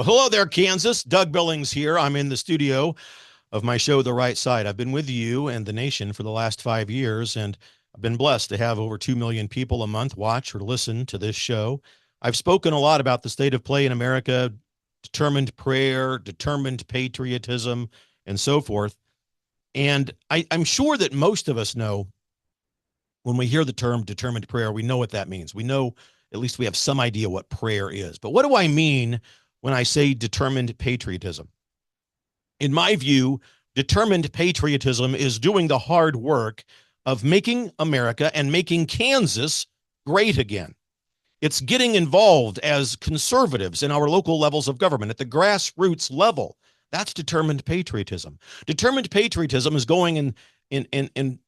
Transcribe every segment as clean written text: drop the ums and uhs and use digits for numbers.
Well, hello there, Kansas. Doug Billings here. I'm in the studio of my show, The Right Side. I've been with you and the nation for the last 5 years, and I've been blessed to have over 2 million people a month watch or listen to this show. I've spoken a lot about the state of play in America, determined prayer, determined patriotism, and so forth. And I'm sure that most of us know when we hear the term determined prayer, we know what that means. We know, at least we have some idea what prayer is. But what do I mean when I say determined patriotism? In my view, determined patriotism is doing the hard work of making America and making Kansas great again. It's getting involved as conservatives in our local levels of government at the grassroots level. That's determined patriotism. Determined patriotism is going and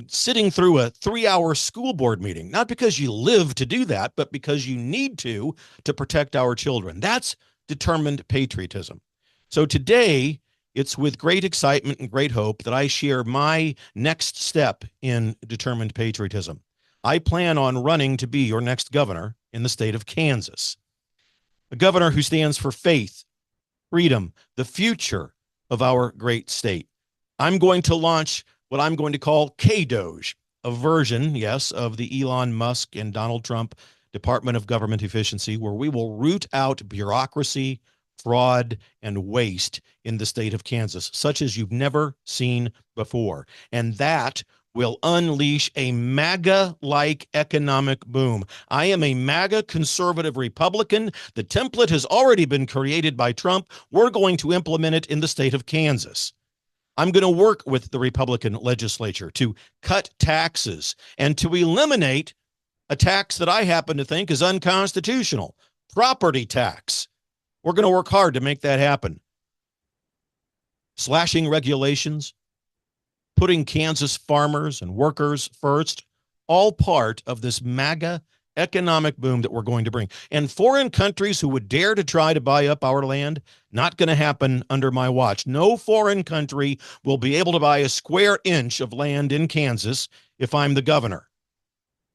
sitting through a 3-hour school board meeting, not because you live to do that, but because you need to protect our children. That's determined patriotism. So today, it's with great excitement and great hope that I share my next step in determined patriotism. I plan on running to be your next governor in the state of Kansas, a governor who stands for faith, freedom, the future of our great state. I'm going to launch what I'm going to call K-DOGE, a version, yes, of the Elon Musk and Donald Trump Department of Government Efficiency, where we will root out bureaucracy, fraud, and waste in the state of Kansas, such as you've never seen before. And that will unleash a MAGA-like economic boom. I am a MAGA conservative Republican. The template has already been created by Trump. We're going to implement it in the state of Kansas. I'm going to work with the Republican legislature to cut taxes and to eliminate a tax that I happen to think is unconstitutional, property tax. We're going to work hard to make that happen. Slashing regulations, putting Kansas farmers and workers first, all part of this MAGA economic boom that we're going to bring. And foreign countries who would dare to try to buy up our land, not going to happen under my watch. No foreign country will be able to buy a square inch of land in Kansas if I'm the governor.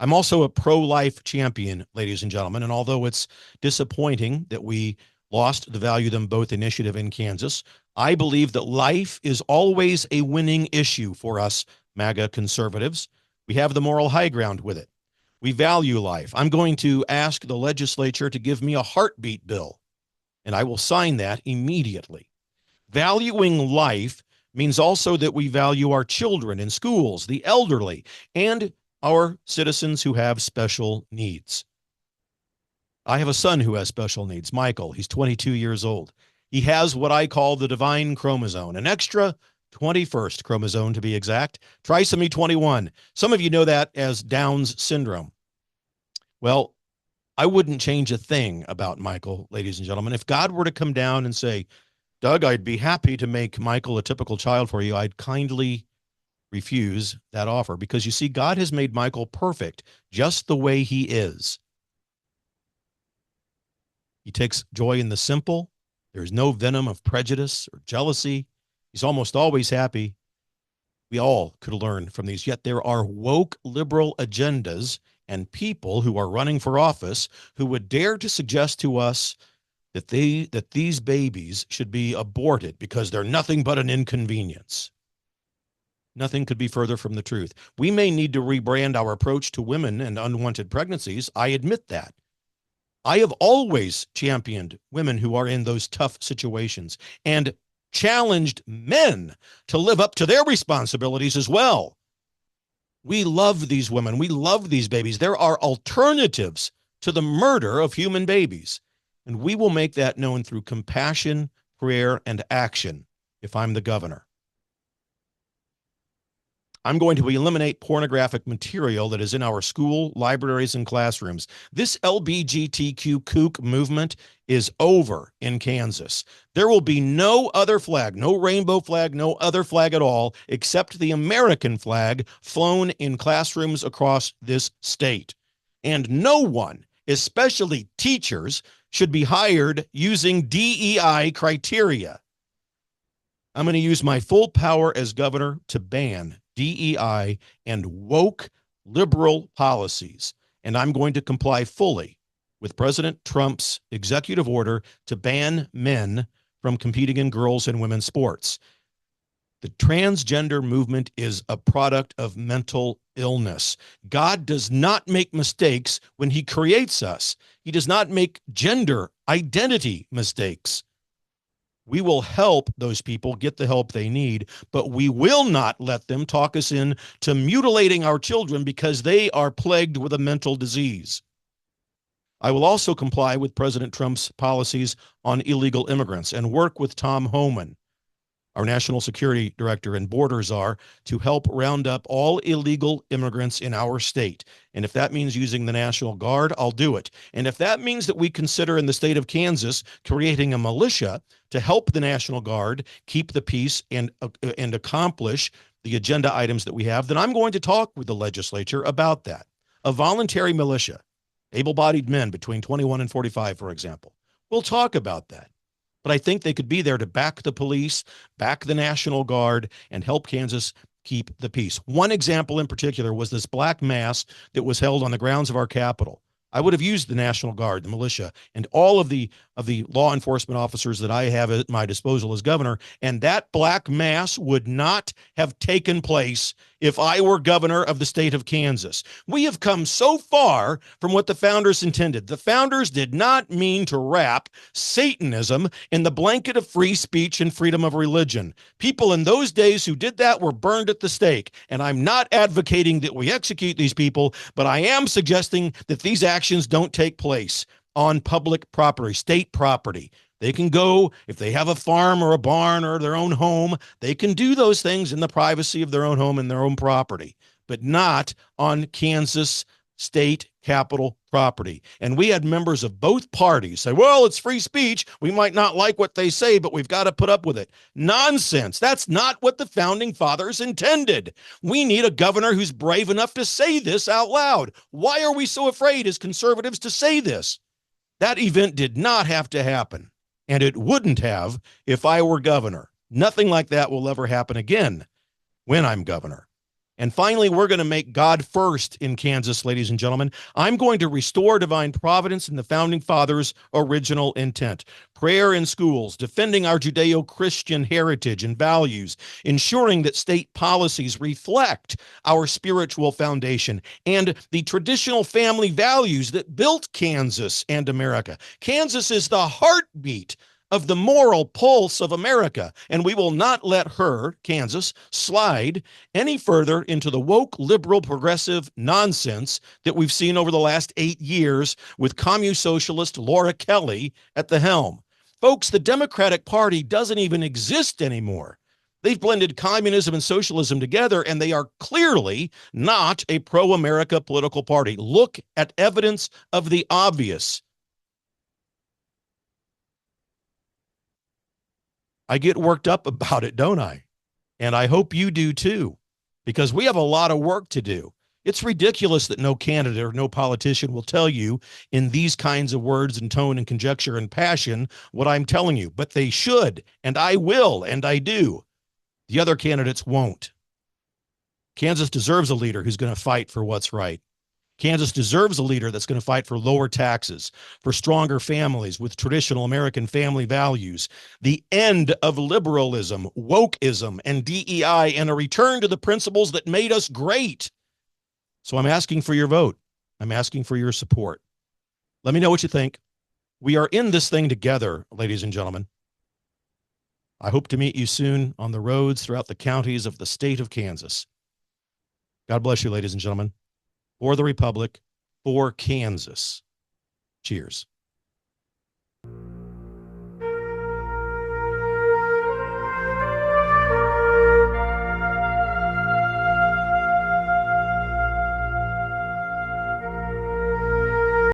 I'm also a pro-life champion, ladies and gentlemen, and although it's disappointing that we lost the Value Them Both initiative in Kansas, I believe that life is always a winning issue for us MAGA conservatives. We have the moral high ground with it. We value life. I'm going to ask the legislature to give me a heartbeat bill, and I will sign that immediately. Valuing life means also that we value our children in schools, the elderly, and our citizens who have special needs. I have a son who has special needs, Michael. He's 22 years old. He has what I call the divine chromosome, an extra 21st chromosome to be exact, trisomy 21. Some of you know that as Down's syndrome. Well, I wouldn't change a thing about Michael, ladies and gentlemen. If God were to come down and say, Doug, I'd be happy to make Michael a typical child for you, I'd kindly refuse that offer, because you see, God has made Michael perfect just the way he is. He takes joy in the simple. There's no venom of prejudice or jealousy. He's almost always happy. We all could learn from these. Yet there are woke liberal agendas and people who are running for office who would dare to suggest to us that these babies should be aborted because they're nothing but an inconvenience. Nothing could be further from the truth. We may need to rebrand our approach to women and unwanted pregnancies. I admit that. I have always championed women who are in those tough situations and challenged men to live up to their responsibilities as well. We love these women. We love these babies. There are alternatives to the murder of human babies, and we will make that known through compassion, prayer, and action if I'm the governor. I'm going to eliminate pornographic material that is in our school, libraries, and classrooms. This LGBTQ kook movement is over in Kansas. There will be no other flag, no rainbow flag, no other flag at all, except the American flag flown in classrooms across this state. And no one, especially teachers, should be hired using DEI criteria. I'm going to use my full power as governor to ban DEI and woke liberal policies, and I'm going to comply fully with President Trump's executive order to ban men from competing in girls and women's sports. The transgender movement is a product of mental illness. God does not make mistakes when he creates us. He does not make gender identity mistakes. We will help those people get the help they need, but we will not let them talk us into mutilating our children because they are plagued with a mental disease. I will also comply with President Trump's policies on illegal immigrants and work with Tom Homan, our national security director and border czar, to help round up all illegal immigrants in our state. And if that means using the National Guard, I'll do it. And if that means that we consider in the state of Kansas creating a militia to help the National Guard keep the peace and accomplish the agenda items that we have, then I'm going to talk with the legislature about that. A voluntary militia, able-bodied men between 21 and 45, for example. We'll talk about that. But I think they could be there to back the police, back the National Guard, and help Kansas keep the peace. One example in particular was this black mass that was held on the grounds of our Capitol. I would have used the National Guard, the militia, and all of the law enforcement officers that I have at my disposal as governor, and that black mass would not have taken place if I were governor of the state of Kansas. We have come so far from what the founders intended. The founders did not mean to wrap Satanism in the blanket of free speech and freedom of religion. People in those days who did that were burned at the stake, and I'm not advocating that we execute these people, but I am suggesting that these actions don't take place on public property, state property. They can go, if they have a farm or a barn or their own home, they can do those things in the privacy of their own home and their own property, but not on Kansas state capitol property. And we had members of both parties say, well, it's free speech. We might not like what they say, but we've got to put up with it. Nonsense. That's not what the founding fathers intended. We need a governor who's brave enough to say this out loud. Why are we so afraid as conservatives to say this? That event did not have to happen, and it wouldn't have if I were governor. Nothing like that will ever happen again when I'm governor. And finally, we're going to make God first in Kansas, ladies and gentlemen. I'm going to restore divine providence in the founding fathers' original intent. Prayer in schools, defending our Judeo-Christian heritage and values, ensuring that state policies reflect our spiritual foundation and the traditional family values that built Kansas and America. Kansas is the heartbeat of the moral pulse of America, and we will not let her, Kansas, slide any further into the woke, liberal, progressive nonsense that we've seen over the last 8 years with communist-socialist Laura Kelly at the helm. Folks, the Democratic Party doesn't even exist anymore. They've blended communism and socialism together, and they are clearly not a pro-America political party. Look at evidence of the obvious. I get worked up about it, don't I? And I hope you do too, because we have a lot of work to do. It's ridiculous that no candidate or no politician will tell you in these kinds of words and tone and conjecture and passion what I'm telling you, but they should, and I will, and I do. The other candidates won't. Kansas deserves a leader who's going to fight for what's right. Kansas deserves a leader that's going to fight for lower taxes, for stronger families with traditional American family values, the end of liberalism, wokeism, and DEI, and a return to the principles that made us great. So I'm asking for your vote. I'm asking for your support. Let me know what you think. We are in this thing together, ladies and gentlemen. I hope to meet you soon on the roads throughout the counties of the state of Kansas. God bless you, ladies and gentlemen. For the Republic, for Kansas. Cheers.